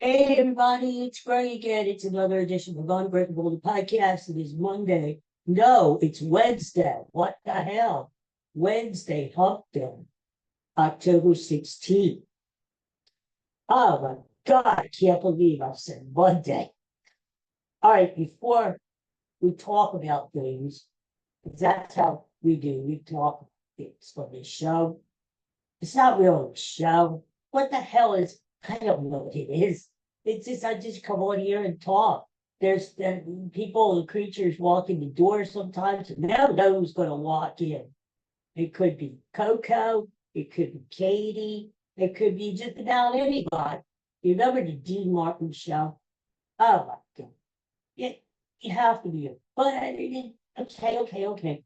Hey everybody, it's Greg again. It's another edition of Unbreakable, the podcast. It is Monday. No, it's Wednesday. What the hell? Wednesday, hump day, October 16th. Oh my God, I can't believe I said Monday. All right, before we talk about things, 'cause that's how we do. We talk about things for the show. It's not really a show. What the hell is, I don't know what it is. It's just, I just come on here and talk. There's people and creatures walk in the door sometimes, and never know who's going to walk in. It could be Coco, it could be Katie, it could be just about anybody. You remember the Dean Martin show? Oh my God. Yeah, you have to be a, but okay.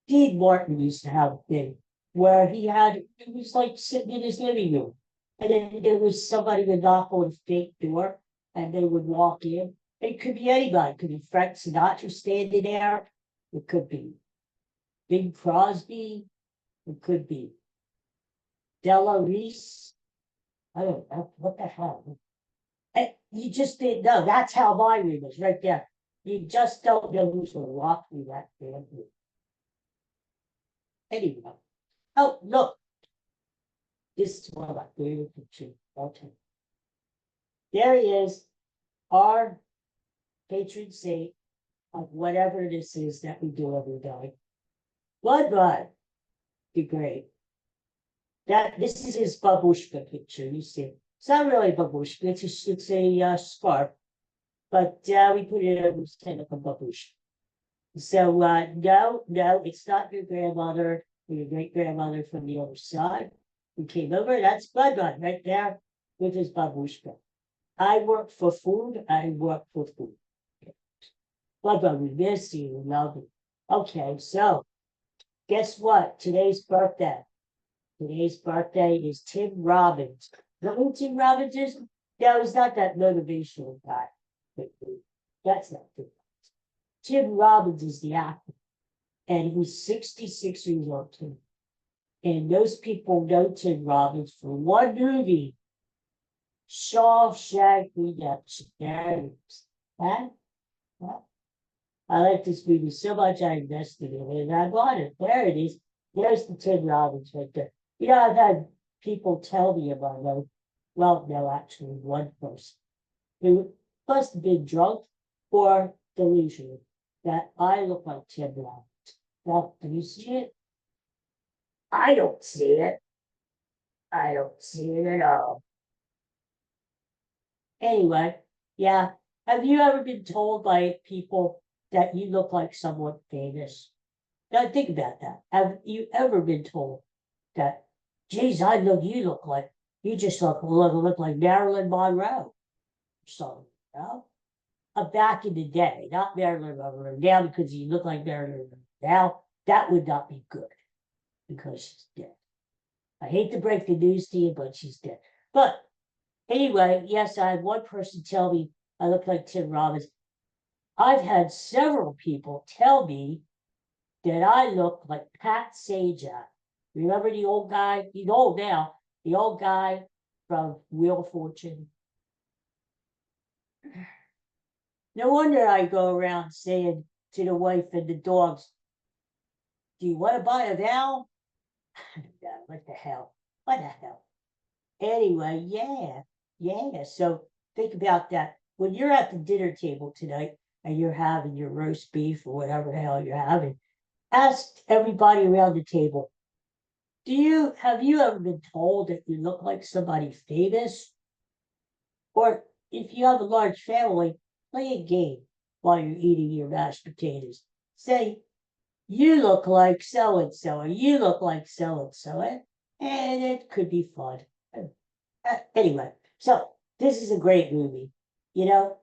Dean Martin used to have a thing where it was like sitting in his living room. And then there was somebody would knock on his fake door and they would walk in. It could be anybody. It could be Frank Sinatra standing there. It could be Bing Crosby. It could be Della Reese. I don't know. What the hell? And you just didn't know. That's how my room is right there. You just don't know who's going to walk through that damn room. Anyway. Oh, look. This is one of my favorite pictures. Okay. There he is, our patron saint of whatever this is that we do every day. Blood, the great. This is his babushka picture. You see, it's not really a babushka. It's a scarf, but we put it over kind of a babushka. So no, it's not your grandmother or your great grandmother from the other side who came over. That's Blood right there with his babushka. I work for food. I work for food. Blood, we miss you. We love you. Okay, so guess what? Today's birthday. Today's birthday is Tim Robbins. You know who Tim Robbins is? No, he's not that motivational guy. That's not good. Tim Robbins is the actor, and he's 66 years old too. And those people know Tim Robbins for one movie, Shawshank Redemption. There it is. Huh? I like this movie so much I invested in it, and I bought it. There it is. There's the Tim Robbins right there. You know, I've had people tell me about it. Well, no, actually, one person who must have been drunk or delusional that I look like Tim Robbins. Well, do you see it? I don't see it. I don't see it at all. Anyway, yeah. Have you ever been told by people that you look like someone famous? Now think about that. Have you ever been told that, geez, you look like, you just look like Marilyn Monroe or something, you know? Back in the day, not Marilyn Monroe now because you look like Marilyn Monroe now, that would not be good because she's dead. I hate to break the news to you, but she's dead. But anyway, yes, I had one person tell me I look like Tim Robbins. I've had several people tell me that I look like Pat Sajak. Remember the old guy? He's old now. The old guy from Wheel of Fortune. No wonder I go around saying to the wife and the dogs, do you want to buy a vowel? What the hell? What the hell? Anyway, yeah. So think about that. When you're at the dinner table tonight and you're having your roast beef or whatever the hell you're having, ask everybody around the table, have you ever been told that you look like somebody famous? Or if you have a large family, play a game while you're eating your mashed potatoes. Say, you look like so and so, or you look like so and so, and it could be fun. Anyway, so this is a great movie. You know,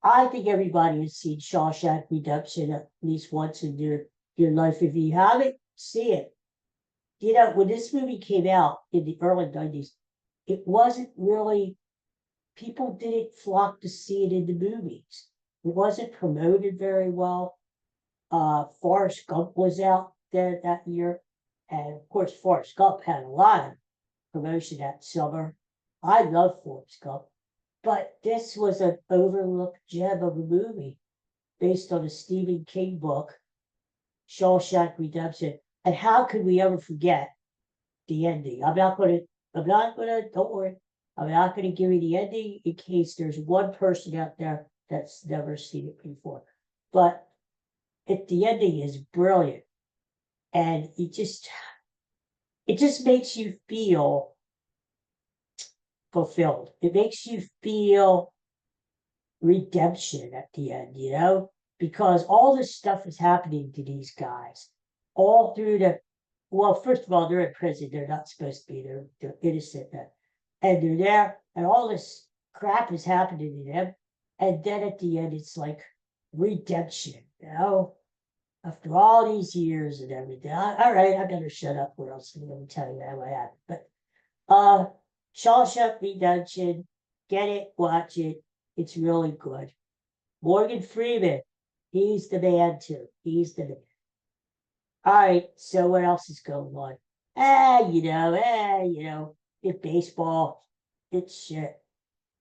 I think everybody has seen Shawshank Redemption at least once in your life. If you haven't, see it. You know, when this movie came out in the early 90s, it wasn't really, people didn't flock to see it in the movies. It wasn't promoted very well. Forrest Gump was out there that year. And of course, Forrest Gump had a lot of promotion that summer. I love Forrest Gump. But this was an overlooked gem of a movie based on a Stephen King book, Shawshank Redemption. And how could we ever forget the ending? Don't worry. I'm not gonna give you the ending in case there's one person out there that's never seen it before. But the ending is brilliant. And it just makes you feel fulfilled. It makes you feel redemption at the end, because all this stuff is happening to these guys all through well, first of all, they're in prison. They're not supposed to be. They're innocent. And they're there, and all this crap is happening to them. And then at the end, it's like redemption, after all these years and everything. All right, I better shut up, or else I'm going to tell you that what happened. But Shawshank Redemption, get it, watch it. It's really good. Morgan Freeman, he's the man too. He's the man. All right, so what else is going on? It's baseball, it's shit.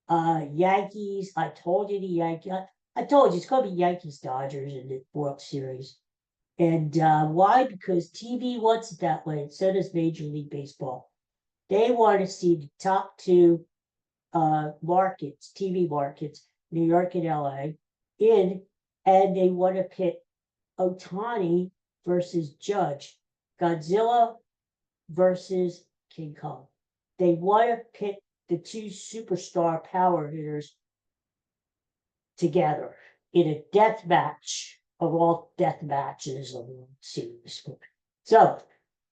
Yankees, I told you the Yankees. I told you it's gonna be Yankees Dodgers in the World Series. And why? Because TV wants it that way, and so does Major League Baseball. They want to see the top two markets, TV markets, New York and LA, and they want to pit Ohtani versus Judge, Godzilla versus King Kong. They want to pit the two superstar power hitters together in a death match of all death matches of the series. So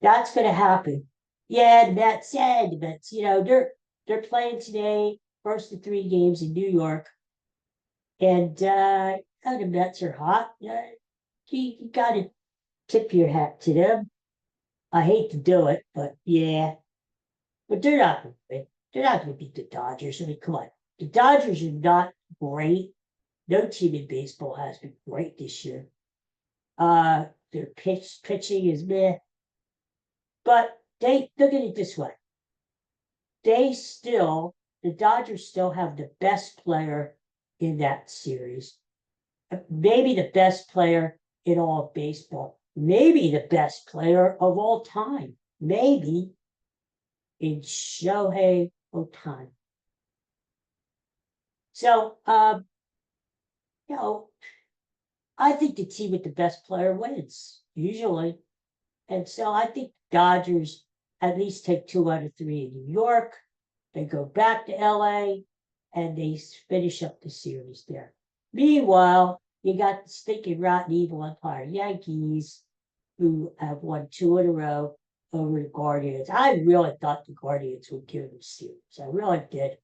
that's going to happen. Yeah, the Mets, they're playing today, first of 3 games in New York. And the Mets are hot. You got to tip your hat to them. I hate to do it, but yeah. But they're not going to win. They're not going to beat the Dodgers. I mean, come on. The Dodgers are not great. No team in baseball has been great this year. Their pitching is meh. But they look at it this way. The Dodgers still have the best player in that series. Maybe the best player in all of baseball. Maybe the best player of all time. Maybe in Shohei Ohtani. So, I think the team with the best player wins, usually. And so I think Dodgers at least take 2 out of 3 in New York. They go back to LA and they finish up the series there. Meanwhile, you got the stinking rotten evil Empire Yankees, who have won 2 in a row over the Guardians. I really thought the Guardians would give them a series. I really did.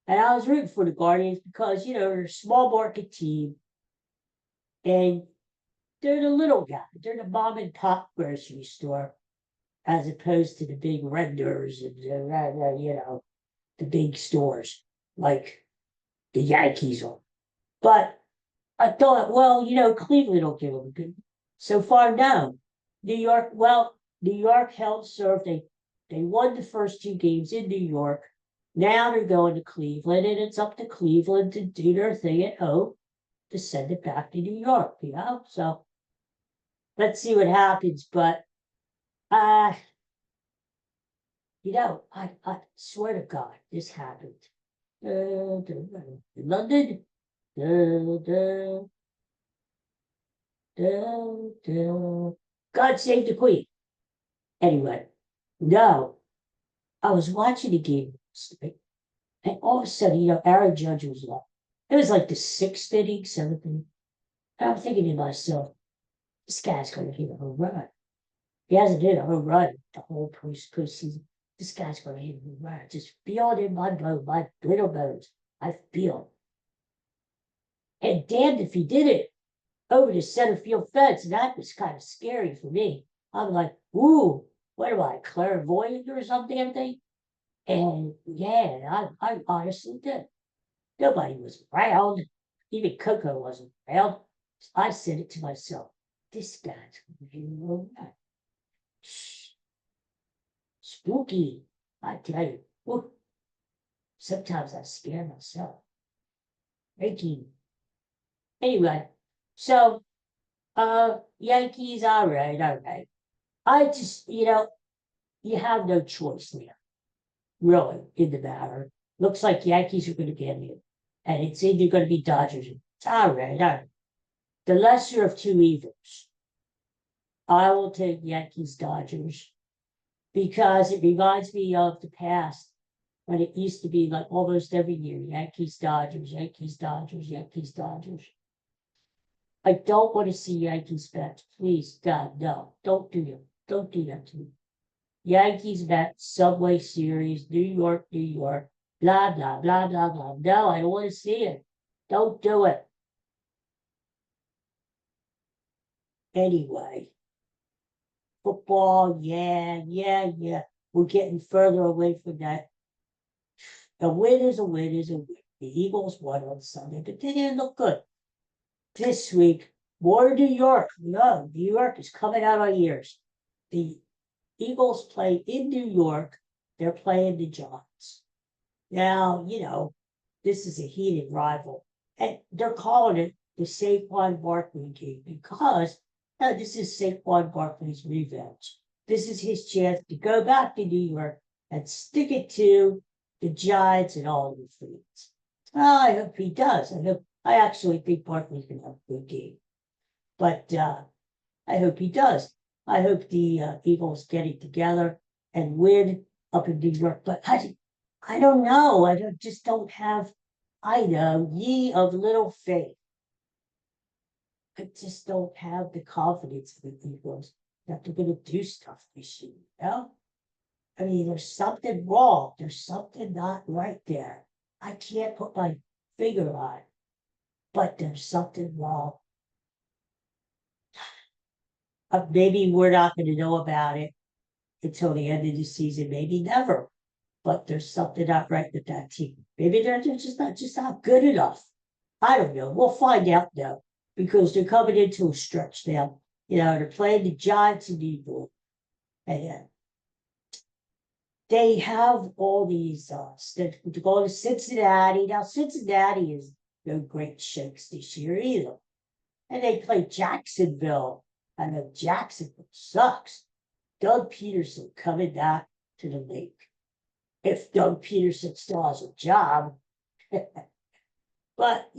And I was rooting for the Guardians because, they're a small market team. And they're the little guy. They're the mom and pop grocery store, as opposed to the big renders and the big stores like the Yankees are. But I thought, well, Cleveland will give them a good. So far, no. New York held serve. They won the first 2 games in New York. Now they're going to Cleveland, and it's up to Cleveland to do their thing at home to send it back to New York, So let's see what happens. But I swear to God, this happened. In London. God save the Queen. Anyway, no, I was watching the game and all of a sudden, Aaron Judge was up. It was like the 6th inning, 7th inning. And I'm thinking to myself, this guy's going to hit a home run. He hasn't hit a home run the whole postseason. This guy's going to hit a home run. I just feel it in my little bones. I feel it. And damned if he did it over the center field fence. And that was kind of scary for me. I'm like, ooh, what am I, clairvoyant or some damn thing? And yeah, I honestly did. Nobody was around. Even Coco wasn't around. I said it to myself. This guy's going to be all right. Spooky, I tell you. Ooh, sometimes I scare myself. Breaking. Anyway, so Yankees, all right, all right. I just, you have no choice there, really, in the matter. Looks like Yankees are going to get you, and it's either going to be Dodgers. It's all right, all right. The lesser of two evils. I will take Yankees Dodgers because it reminds me of the past when it used to be like almost every year Yankees Dodgers, Yankees Dodgers, Yankees Dodgers. I don't want to see Yankees Mets. Please, God, no. Don't do it. Don't do that to me. Yankees Mets, Subway Series, New York, New York, blah, blah, blah, blah, blah. No, I don't want to see it. Don't do it. Anyway, football, yeah, yeah, yeah. We're getting further away from that. A win is a win is a win. The Eagles won on Sunday, but they didn't look good. This week, more New York. No, New York is coming out our ears. The Eagles play in New York. They're playing the Giants. Now, this is a heated rival. And they're calling it the Saquon Barkley game because this is Saquon Barkley's revenge. This is his chance to go back to New York and stick it to the Giants and all the fans. Well, I hope he does. I actually think Barkley's going to have a good game. But I hope he does. I hope the Eagles get it together and win up in New York. But I don't know. Just don't have, I know, ye of little faith. I just don't have the confidence in the Eagles that they're going to do stuff this year. I mean, there's something wrong. There's something not right there. I can't put my finger on it, but there's something wrong. Maybe we're not going to know about it until the end of the season, maybe never. But there's something not right with that team. Maybe they're just not good enough. I don't know. We'll find out now because they're coming into a stretch now. They're playing the Giants and New York, and they have all these to go to Cincinnati. Now Cincinnati is no great shakes this year either, and they play Jacksonville. I know Jacksonville sucks. Doug Peterson coming back to the league. If Doug Peterson still has a job. But,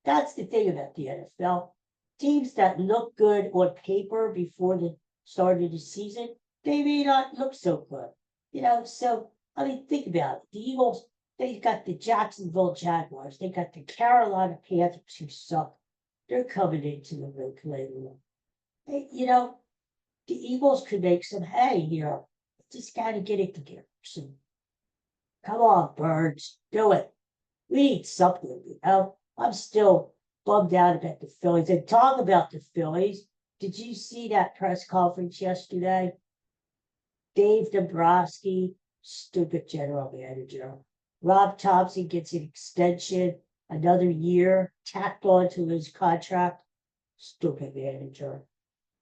that's the thing about the NFL. Teams that look good on paper before the start of the season, they may not look so good. So, I mean, think about it. The Eagles, they got the Jacksonville Jaguars. They got the Carolina Panthers who suck. They're coming into the league later. Hey, the Eagles could make some hay here. Just got to get it together. So, come on, Birds, do it. We need something, I'm still bummed out about the Phillies. And talk about the Phillies. Did you see that press conference yesterday? Dave Dombrowski, stupid general manager. Rob Thompson gets an extension, another year tacked onto his contract. Stupid manager.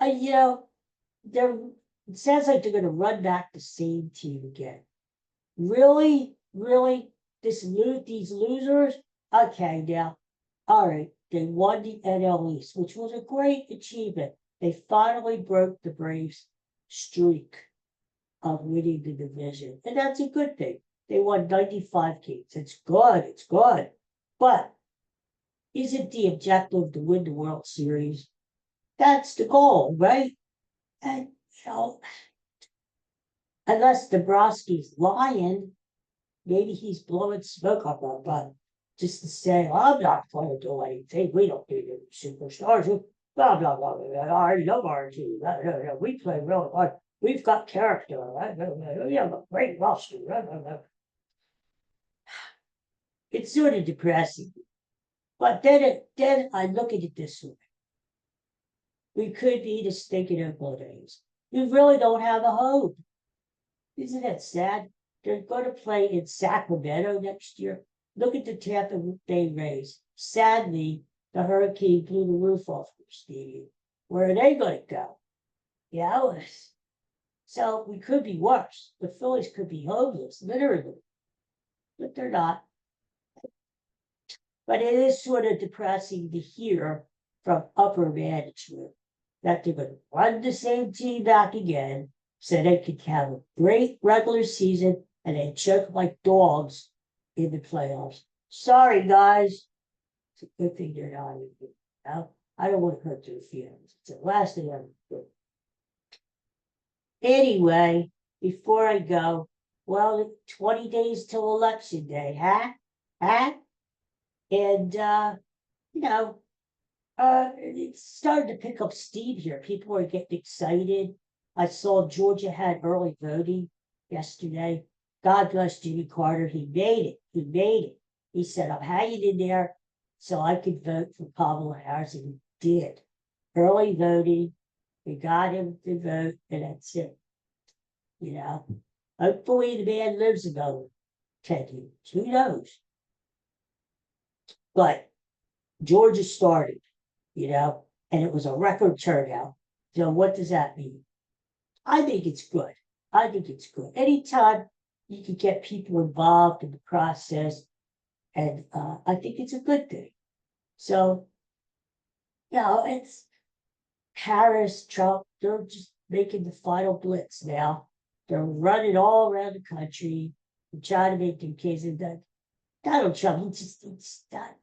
It sounds like they're going to run back the same team again. Really, really, these losers. Okay, now, all right, they won the NL East, which was a great achievement. They finally broke the Braves' streak of winning the division, and that's a good thing. They won 95 games. It's good. It's good. But isn't the objective to win the World Series? That's the goal, right? And, unless Dombrowski's lying, maybe he's blowing smoke up our butt just to say, I'm not going to do anything. We don't need any superstars. Blah, blah, blah, blah. I love our team. We play really hard. We've got character. We have a great roster. It's sort of depressing. But then I look at it this way. We could be the stinking Oakland A's. We really don't have a hope. Isn't that sad? They're going to play in Sacramento next year. Look at the Tampa Bay Rays. Sadly, the hurricane blew the roof off their stadium. Where are they going to go? So we could be worse. The Phillies could be homeless, literally. But they're not. But it is sort of depressing to hear from upper management that they're going to run the same team back again so they could have a great regular season and then choke like dogs in the playoffs. Sorry, guys. It's a good thing they're not in it. Now, I don't want to hurt their feelings. It's the last thing I'm doing. Anyway, before I go, well, 20 days till election day, huh? Huh? And you know, it's starting to pick up steam here. People are getting excited. I saw Georgia had early voting yesterday. God bless Jimmy Carter. He made it. He made it. He said, I'm hanging in there so I could vote for Kamala Harris, and he did. Early voting. We got him to vote, and that's it. You know, hopefully the man lives another 10 years. Who knows? But Georgia started, and it was a record turnout. So what does that mean? I think it's good. I think it's good. Anytime you can get people involved in the process, and I think it's a good thing. So, it's Harris, Trump, they're just making the final blitz now. They're running all around the country and trying to make their cases that Donald Trump, he's done.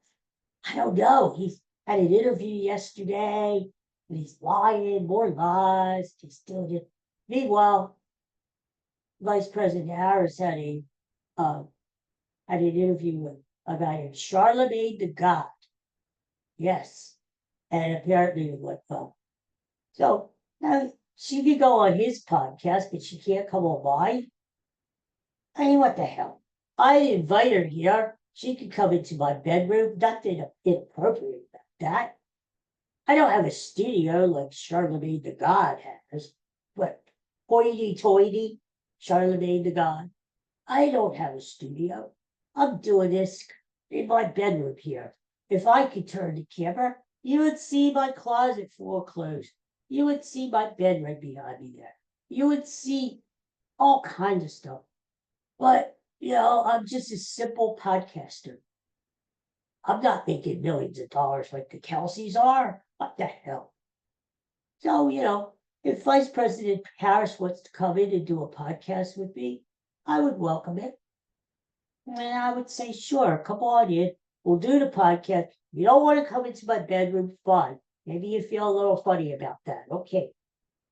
I don't know. He's had an interview yesterday and he's lying, more lies. He's doing it. Meanwhile, Vice President Harris had an interview with a guy named Charlemagne the God. Yes. And apparently it went well. So now she could go on his podcast, but she can't come on mine. I mean, what the hell? I invite her here. She could come into my bedroom. Nothing inappropriate about that. I don't have a studio like Charlemagne the God has, but hoity-toity, Charlemagne the God. I don't have a studio. I'm doing this in my bedroom here. If I could turn the camera, you would see my closet full of clothes. You would see my bed right behind me there. You would see all kinds of stuff. But, I'm just a simple podcaster. I'm not making millions of dollars like the Kelseys are. What the hell? So, if Vice President Harris wants to come in and do a podcast with me, I would welcome it. And I would say, sure, come on in. We'll do the podcast. If you don't want to come into my bedroom, fine. Maybe you feel a little funny about that. Okay.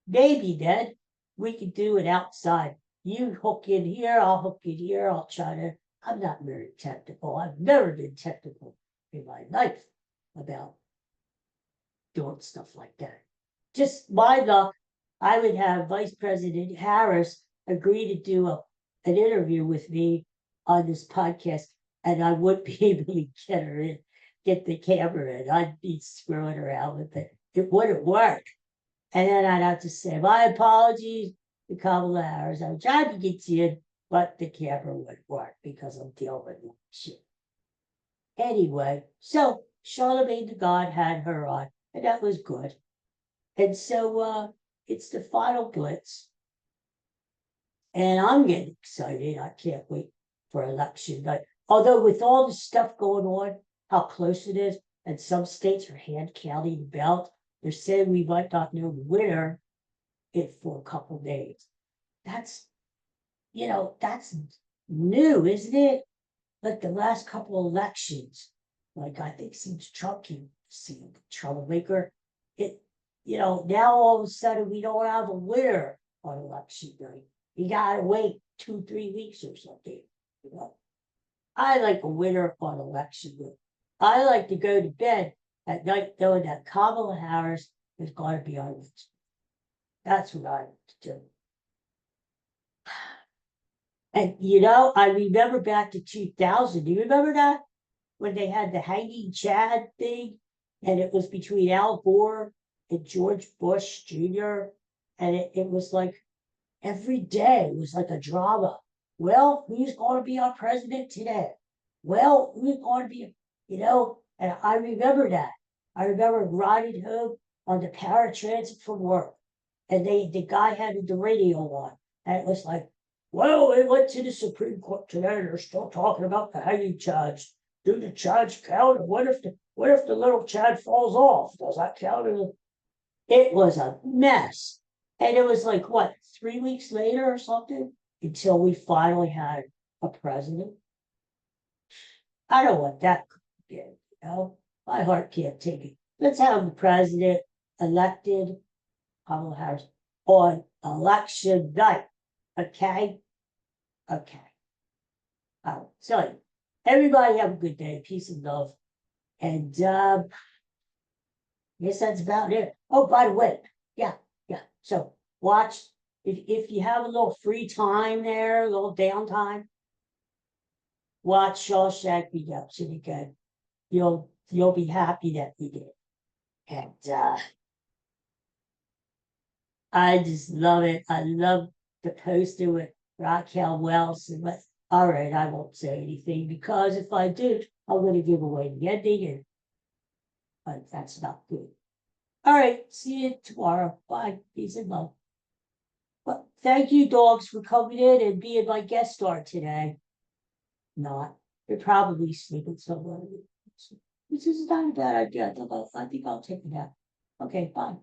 Maybe then we could do it outside. You hook in here, I'll hook in here, I'll try to. I'm not very technical. I've never been technical in my life about doing stuff like that. Just my luck, I would have Vice President Harris agree to do an interview with me on this podcast, and I wouldn't be able to get her in, get the camera in. I'd be screwing around with it. It wouldn't work. And then I'd have to say, my apologies to Kamala Harris. I'm trying to get you in, but the camera wouldn't work because I'm dealing with shit. Anyway, so Charlemagne the God had her on, and that was good. And so it's the final blitz. And I'm getting excited. I can't wait for election night. Although with all the stuff going on, how close it is, and some states are hand counting the ballot, they're saying we might not know the winner for a couple of days. That's new, isn't it? Like the last couple of elections, like I think since Trump came, troublemaker, now all of a sudden we don't have a winner on election night. You gotta wait 2-3 weeks or something. I like a winner on election night. I like to go to bed at night knowing that Kamala Harris is going to be on it. That's what I like to do. And I remember back to 2000. Do you remember that? When they had the hanging Chad thing, and it was between Al Gore and George Bush Jr. And it was like every day it was like a drama. Well, who's going to be our president today? Well, who's going to be, and I remember that. I remember riding home on the paratransit from work, and the guy had the radio on, and it was like, well, it went to the Supreme Court today. They're still talking about the hanging charge. do the charge count? Or what if the little child falls off? Does that count? It was a mess. And it was like, what, 3 weeks later or something? Until we finally had a president. I don't want that again, My heart can't take it. Let's have the president elected, Kamala Harris, on election night. Okay? Okay. So everybody have a good day. Peace and love. And I guess that's about it. Oh, by the way, yeah. So watch if you have a little free time there, a little downtime, watch Shawshank Redemption again. You'll be happy that we did. And I just love it. I love the poster with Raquel Welch. But all right, I won't say anything because if I do, I'm going to give away the ending, and but that's not good. All right, see you tomorrow. Bye. Peace and love. Well, thank you, dogs, for coming in and being my guest star today. Not. You're probably sleeping somewhere. This is not a bad idea. I think I'll take a nap. Okay, bye.